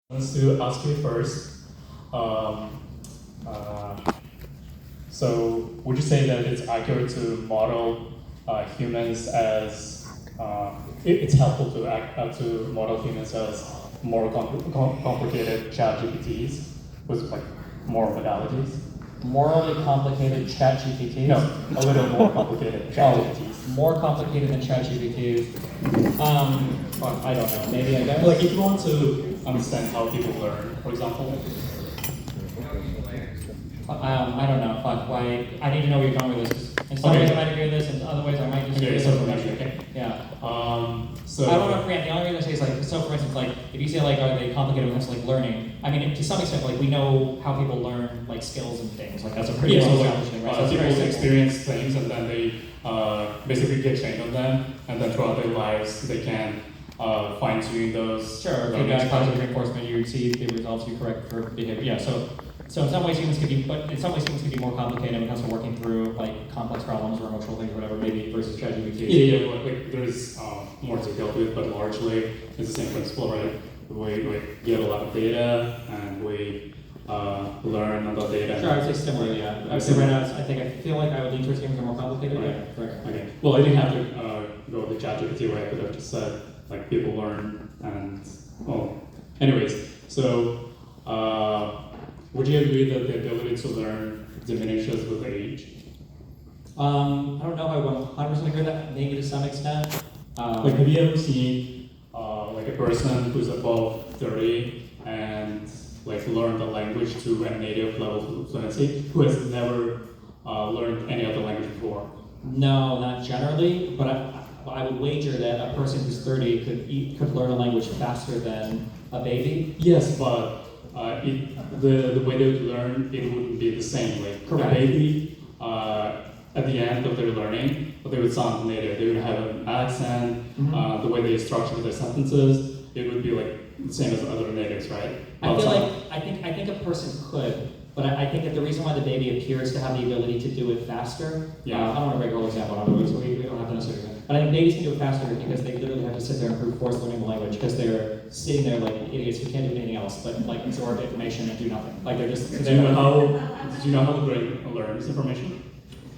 wants to ask you first. Um, uh, so, would you say that it's accurate to model humans as it's helpful to to model humans as more complicated chat GPTs with like more modalities? Morally complicated chat GPTs? No, a little more complicated chat GPTs. More complicated than chat GPTs. I don't know. Maybe I guess. Like if you want to understand how people learn, for example. I don't know. Fuck. Why? I need to know where you're going with this. In some ways I might agree with this, and other ways I might just agree with this. Okay. Yeah. So I don't know if the only reason I say is like, so for instance, like if you say like, are they complicated when it comes to like learning? I mean, to some extent, like we know how people learn like skills and things. Like that's a pretty well established thing, right? So people experience things and then they basically get trained on them, and then throughout their lives they can fine tune those. Sure. Feedback, positive reinforcement. You see the results you correct for behavior. Yeah. So in some ways humans could be, but in some ways humans could be more complicated when it comes to working through like complex problems or emotional things or whatever, maybe versus ChatGPT. Yeah, like there's more to deal with, but largely it's the same principle, right? We get a lot of data and we learn on the data. Sure, I would say similar, yeah. I would say right now, I feel like I would lean towards things that are more complicated. Right. Yeah, correct. Okay. Well, I didn't have to go with the ChatGPT, right? I could have just said like people learn and anyways. So. Would you agree that the ability to learn diminishes with age? I don't know if I would 100% agree with that, maybe to some extent. Like, have you ever seen like a person who's above 30 and like learned a language to a native level of fluency who has never learned any other language before? No, not generally, but I would wager that a person who's 30 could learn a language faster than a baby. Yes, but the way they would learn, it wouldn't be the same. Like Correct. A baby, at the end of their learning, they would sound native. They would have an accent. The way they structure their sentences, it would be like the same as other natives, right? I feel like I think a person could, but I think that the reason why the baby appears to have the ability to do it faster. Yeah. I don't want to break a whole example on it, so we don't have to necessarily. But I think babies can do it faster because they literally have to sit there and brute force learning the language because they're sitting there like idiots who can't do anything else but like absorb information and do nothing. Like they're just. Do you know how the brain learns information?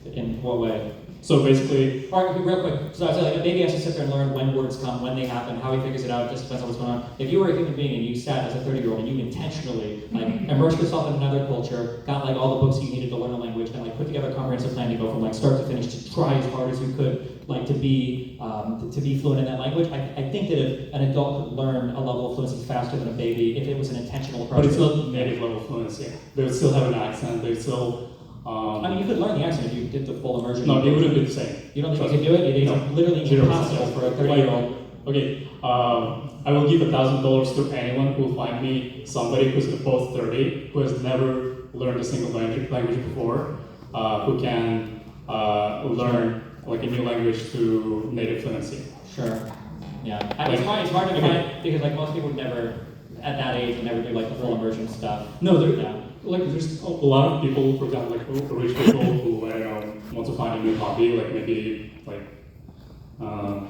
In what way? So basically, All right, real quick. So I was like, a baby has to sit there and learn when words come, when they happen, how he figures it out, just depends on what's going on. If you were a human being and you sat as a 30-year-old and you intentionally like immersed yourself in another culture, got like all the books you needed to learn a language, and like put together a comprehensive plan to go from like start to finish to try as hard as you could, like to be fluent in that language. I think that if an adult could learn a level of fluency faster than a baby, if it was an intentional approach. but it's not native level fluency. They would still have an accent. They still. I mean, you could learn the accent if you did the full immersion. No, it wouldn't be the same. You don't think you could do it? It's literally 0%. impossible for a 30-year-old. Okay, I will give $1,000 to anyone who will find me somebody who's above 30, who has never learned a single language before, who can learn like a new language to native fluency. Sure. Yeah. It's hard to define because like most people would never, at that age, would never do like the full immersion stuff. No, there's a lot of people, for example, like rich people who I don't know want to find a new hobby, like maybe like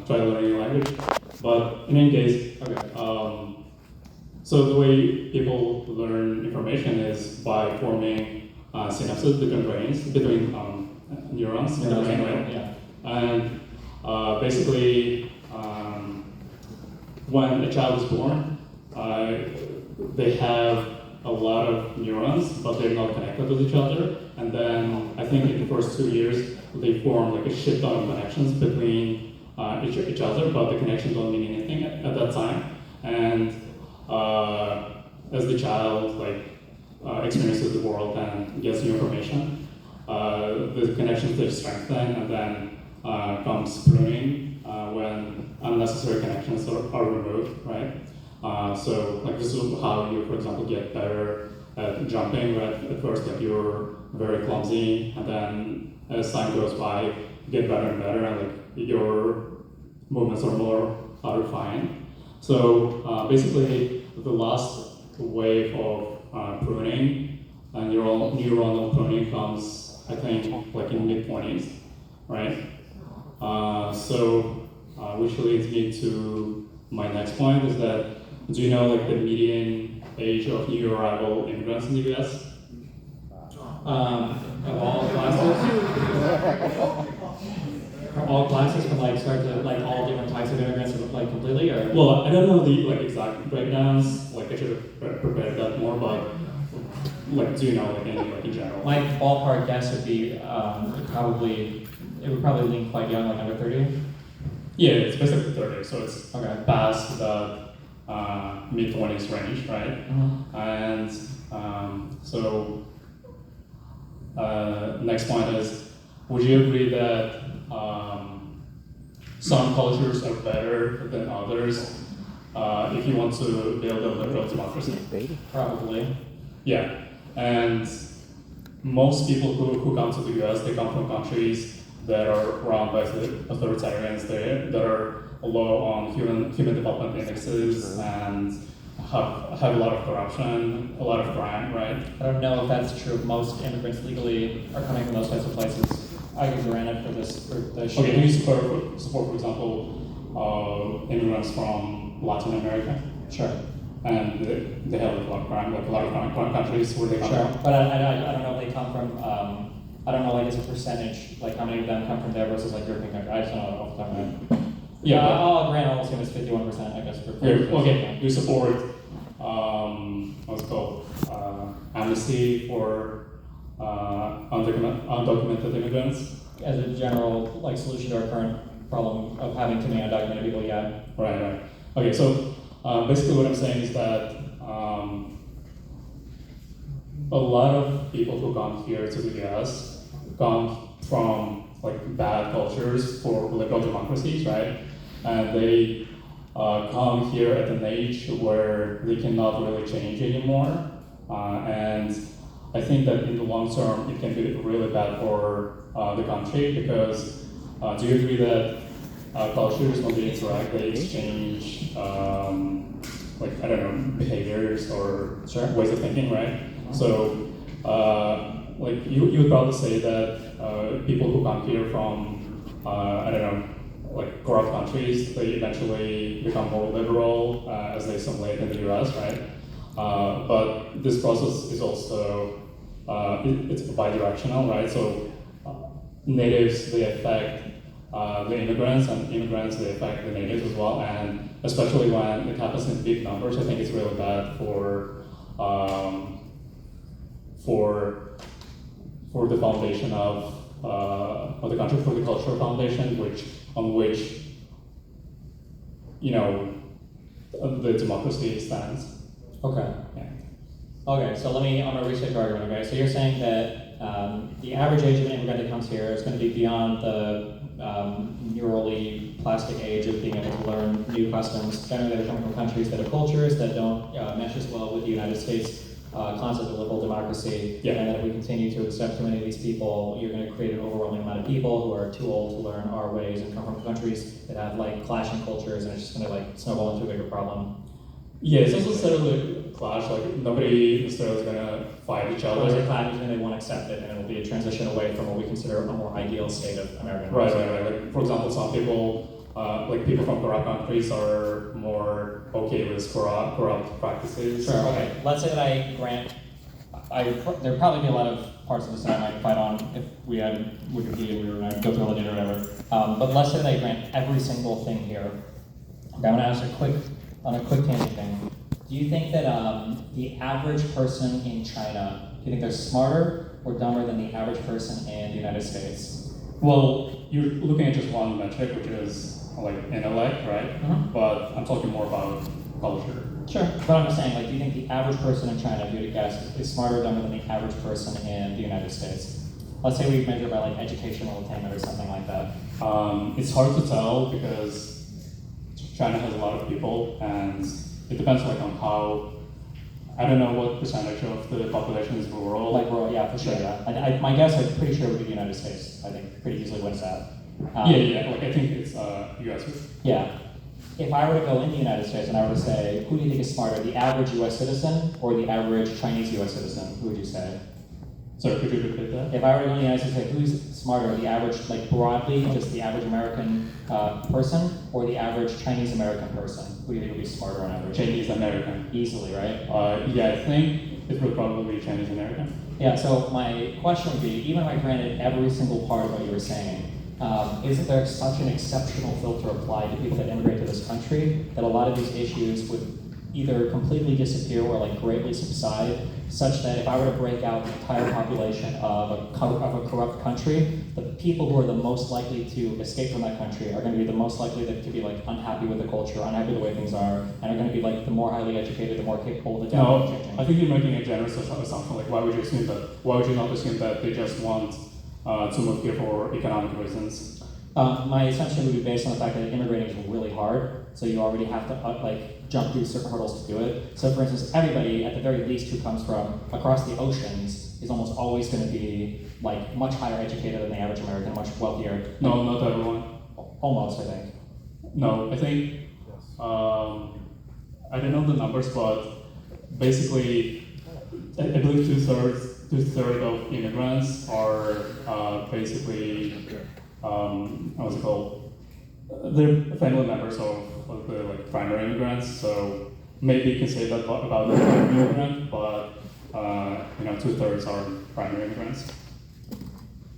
try learning a language. But in any case, okay. So the way people learn information is by forming synapses between brains, between neurons in the brain, right? Yeah. And basically, when a child is born, they have a lot of neurons, but they're not connected with each other. And then I think in the first 2 years, they form like a shit ton of connections between each other, but the connections don't mean anything at that time. And as the child experiences the world and gets new information, the connections they strengthen, and then comes pruning when unnecessary connections are removed, right? So like this is how you, for example, get better at jumping, right? At first, like you're very clumsy, and then as time goes by, you get better and better, and like your movements are more refined. So basically, the last wave of pruning, neuronal pruning comes, I think, like in mid-20s, right? Which leads me to my next point is that, do you know like the median age of new arrival immigrants in the U.S.? Of all classes? From all classes, from like start to like all different types of immigrants, like completely, or? Well, I don't know the like exact breakdowns. Like I should have prepared that more, but like do you know like any like in general? My ballpark guess would be it would probably lean quite young, like under 30. Yeah, it's basically 30, so it's Okay. past the mid-20s range, right? Mm-hmm. And next point is, would you agree that some cultures are better than others if you want to build a liberal democracy? Probably. Yeah, and most people who come to the US, they come from countries that are run by authoritarians, that are low on human development indexes and have a lot of corruption, a lot of crime, right? I don't know if that's true. Most immigrants legally are coming from those types of places. I give granted for the show. Okay, do you support, for example, immigrants from Latin America? Sure. And they have a lot of crime, like a lot of crime countries where they come Sure. from. But I don't know if they come from, I don't know like as a percentage, like how many of them come from there versus like European countries. I just don't know off the top of my head. Yeah, but- I'll grant I'll assume it's 51%, I guess. Okay, do you support what's it called amnesty for undocumented immigrants? As a general like solution to our current problem of having too many undocumented people, yeah. Right. Okay, so basically what I'm saying is that a lot of people who come here to the US come from like bad cultures for liberal democracies, right? And they come here at an age where they cannot really change anymore. And I think that in the long term, it can be really bad for the country because do you agree that cultures, when they interact, they exchange like, I don't know, behaviors or ways of thinking, right? So like you would probably say that people who come here from, I don't know, like corrupt countries, they eventually become more liberal as they assimilate in the US, right? But this process is also, it's bidirectional, right? So natives, they affect the immigrants, and immigrants, they affect the natives as well. And especially when it happens in big numbers, I think it's really bad for the foundation of the country, for the cultural foundation, on which you know the democracy stands. Okay. Yeah. Okay, so I'm gonna restate your argument, okay? So you're saying that the average age of an immigrant that comes here is gonna be beyond the neurally plastic age of being able to learn new customs. Generally, they're coming from countries that have cultures that don't mesh as well with the United States concept of liberal democracy. Yeah. And that if we continue to accept too many of these people, you're gonna create an overwhelming amount of people who are too old to learn our ways and come from countries that have like clashing cultures, and it's just gonna like snowball into a bigger problem. Yeah, it's not necessarily a clash. Like nobody necessarily is gonna fight each other. Once they clash, then they won't accept it, and it will be a transition away from what we consider a more ideal state of American Right. democracy. Like, for example, some people, like people from corrupt countries, are more okay with corrupt practices. Sure. Okay. Let's say that I grant. There'd probably be a lot of parts of this that I might fight on if we had Wikipedia, we were going to go through all the data or whatever. But let's say that I grant every single thing here. Okay, I'm going to ask on a quick tangent thing. Do you think that the average person in China, do you think they're smarter or dumber than the average person in the United States? Well, you're looking at just one metric, which is like intellect, right? Mhm. But I'm talking more about culture. Sure. But I'm just saying, like, do you think the average person in China, if you had to guess, is smarter or dumber than the average person in the United States? Let's say we measure by like educational attainment or something like that. It's hard to tell because China has a lot of people, and it depends like on how. I don't know what percentage of the population is rural. Like rural, yeah, for sure. Yeah. My guess, I'm pretty sure it would be the United States. I think pretty easily wins that. Yeah. Like I think it's U.S. Yeah. If I were to go in the United States and I were to say, who do you think is smarter, the average U.S. citizen or the average Chinese U.S. citizen? Who would you say? Sorry, could you repeat that? If I were in the United States, like, who's smarter, the average, like broadly, just the average American person, or the average Chinese American person? Who do you think would be smarter on average? Chinese American. Easily, right? Yeah, I think it would probably be Chinese American. Yeah, so my question would be, even if I granted every single part of what you were saying, isn't there such an exceptional filter applied to people that immigrate to this country that a lot of these issues would either completely disappear or like greatly subside, such that if I were to break out the entire population of a corrupt country, the people who are the most likely to escape from that country are going to be the most likely to be like unhappy with the culture, unhappy with the way things are, and are going to be like the more highly educated, the more capable of adapting. No, I think you're making a generous assumption. Like, why would you assume that? Why would you not assume that they just want to move here for economic reasons? My assumption would be based on the fact that immigrating is really hard, so you already have to like jump through certain hurdles to do it. So for instance, everybody at the very least who comes from across the oceans is almost always going to be like much higher educated than the average American, much wealthier. No, not everyone. Almost, I think. No, I think, I don't know the numbers, but basically, I believe two-thirds of immigrants are basically, what's it called? They're family members of the like primary immigrants, so maybe you can say that about the primary immigrant, but two-thirds are primary immigrants.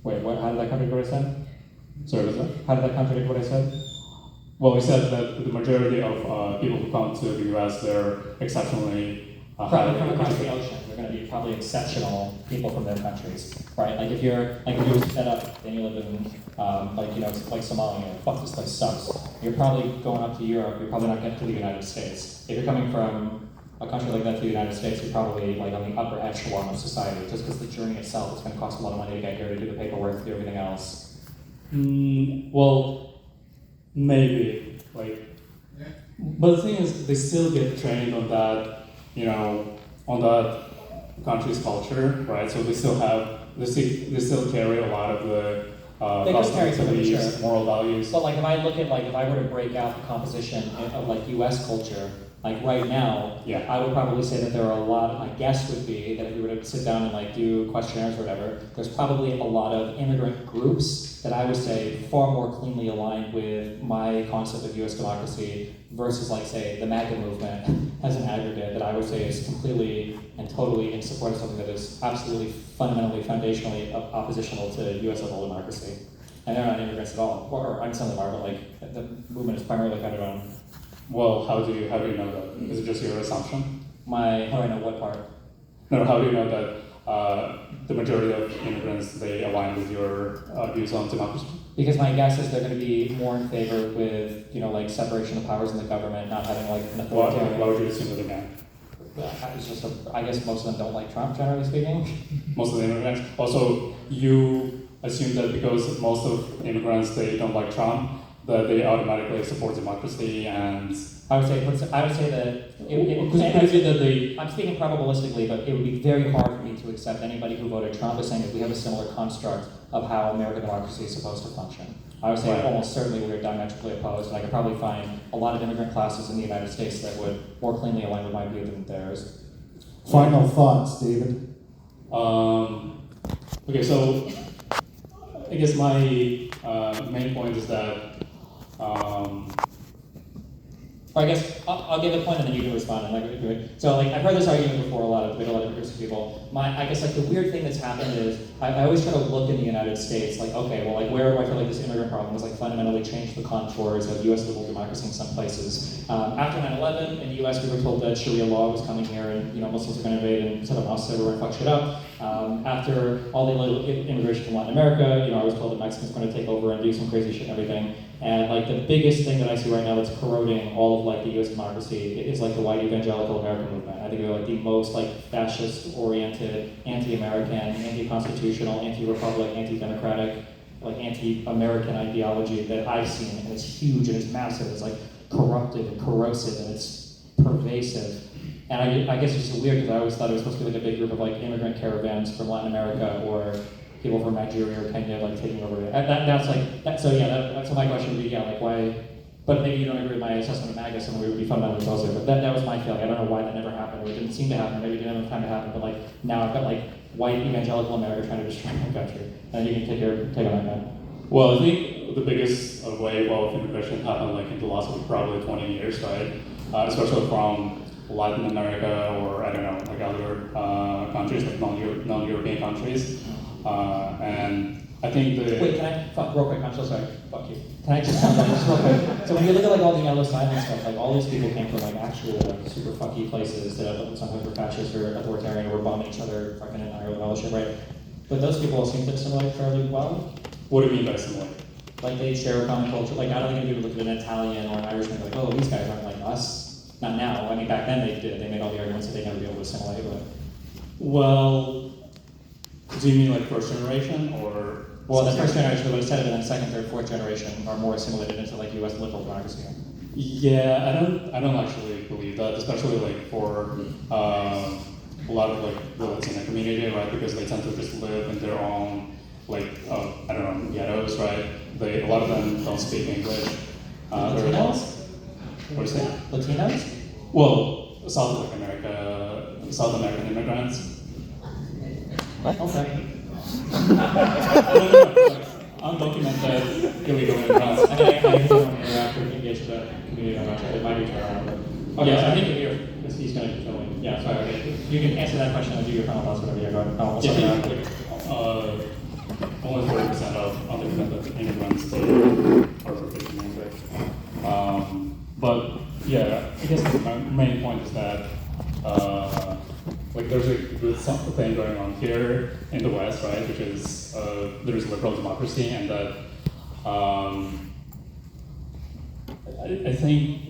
Wait, what? How did that contradict what I said? Sorry, was that? How did that contradict what I said? Well, we said that the majority of people who come to the U.S. they're exceptionally Probably from across the ocean, they're going to be probably exceptional people from their countries, right? Like if you were set up and you live in like Somalia, fuck this place sucks. You're probably going up to Europe. You're probably not getting to the United States. If you're coming from a country like that to the United States, you're probably like on the upper echelon of society, just because the journey itself is going to cost a lot of money to get here, to do the paperwork, to do everything else. Well, maybe but the thing is, they still get trained on that, on that country's culture, right? So they still carry a lot of the They just carry some of the beliefs, moral values. But like if I look at if I were to break out the composition of like U.S. culture, like right now, Yeah. I would probably say that there are a lot. My guess would be that if we were to sit down and like do questionnaires or whatever, there's probably a lot of immigrant groups that I would say far more cleanly aligned with my concept of U.S. democracy versus like say the MAGA movement as an aggregate that I would say is completely and totally in support of something that is absolutely fundamentally, foundationally oppositional to U.S. liberal democracy. And they're not immigrants at all, or some of them are, but like the movement is primarily founded on. Well, how do you know that? Is it just your assumption? How do I know what part? No, how do you know that the majority of immigrants, they align with your views on democracy? Because my guess is they're going to be more in favor with, like separation of powers in the government, not having like an authoritarian. Why would you assume that again? It's just I guess most of them don't like Trump, generally speaking. Most of the immigrants. Also, you assume that because most of immigrants, they don't like Trump, that they automatically support democracy and... I would say that I'm speaking probabilistically, but it would be very hard for me to accept anybody who voted Trump as saying that we have a similar construct of how American democracy is supposed to function. I would say almost certainly we are diametrically opposed, and I could probably find a lot of immigrant classes in the United States that would more cleanly align with my view than theirs. Final thoughts, David? Okay, so I guess my main point is that I guess I'll give a point and then you can respond. So I've heard this argument before a lot of different groups of people. I guess the weird thing that's happened is I always try to look in the United States where do I feel like this immigrant problem has fundamentally changed the contours of U.S. liberal democracy in some places. After 9/11 in the U.S. we were told that Sharia law was coming here and Muslims are going to invade and set up mosques everywhere and fuck shit up. After all the illegal immigration from Latin America, I was told that Mexicans are going to take over and do some crazy shit and everything. And the biggest thing that I see right now that's corroding all of the U.S. democracy is the white evangelical American movement. I think they're the most fascist-oriented, anti-American, anti-constitutional, anti-republic, anti-democratic, anti-American ideology that I've seen, and it's huge and it's massive. It's corrupted and corrosive and it's pervasive. And I guess it's just weird because I always thought it was supposed to be a big group of immigrant caravans from Latin America or people from Nigeria or Kenya taking over. That's what my question would be. Why But maybe you don't agree with my assessment of MAGA, so we would be fundamentally closer. But that was my feeling. I don't know why that never happened, or it didn't seem to happen. Maybe it didn't have enough time to happen. But like now, I've got like white evangelical America trying to destroy my country. And you can take on that, man. Well, I think the biggest wave of immigration happened like in the last probably 20 years, right? Especially from Latin America or I don't know, like other countries, like non-European countries. And I think the Wait, can I real quick? I'm so sorry. Fuck you. Can I just jump in just real quick? So when you look at like all the yellow signs and stuff, like all these people came from like actual like super fucky places that sometimes were fascist or authoritarian or were bombing each other fucking in Ireland and all this shit, right? But those people seem to assimilate fairly well. What do you mean by similar? Like they share a common culture. Like I don't think people look at an Italian or an Irishman and be like, oh, these guys aren't like us. Not now. I mean, back then they did. They made all the arguments that they'd never be able to assimilate. But Well, do you mean like first generation or? well, the first generation would have said it, and then second, third, fourth generation are more assimilated into like U.S. liberal democracy. Yeah, I don't actually believe that, especially like for a lot of like the Latino community, right? Because they tend to just live in their own like I don't know, ghettos, right? A lot of them don't speak English very well. What do you say? Latinos? Well, South American immigrants. Okay. Undocumented illegal immigrants. I don't interact or engage with that community very much. It might be turned okay, Yeah, so I I think think he's going to keep filming. Yeah, sorry. Okay. You can answer that question and do your final thoughts whenever you go. Only 40% of undocumented immigrants are proficient in English. But yeah, I guess my main point is that like there's a good thing going on here in the West, right? Which is there's liberal democracy, and that I think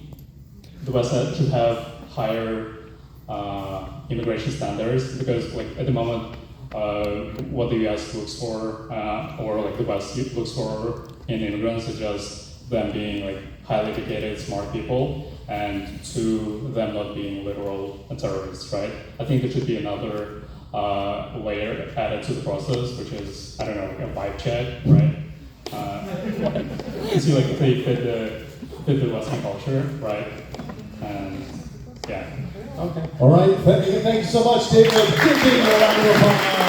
the West should have higher immigration standards because, like, at the moment, what the U.S. looks for, or like the West looks for in immigrants, is just them being like highly educated, smart people, and to them not being literal terrorists, right? I think there should be another layer added to the process, which is, I don't know, like a vibe check, right? To see like if they fit the Western culture, right? And yeah. Okay. All right, thank you so much, David. Give me a round of applause.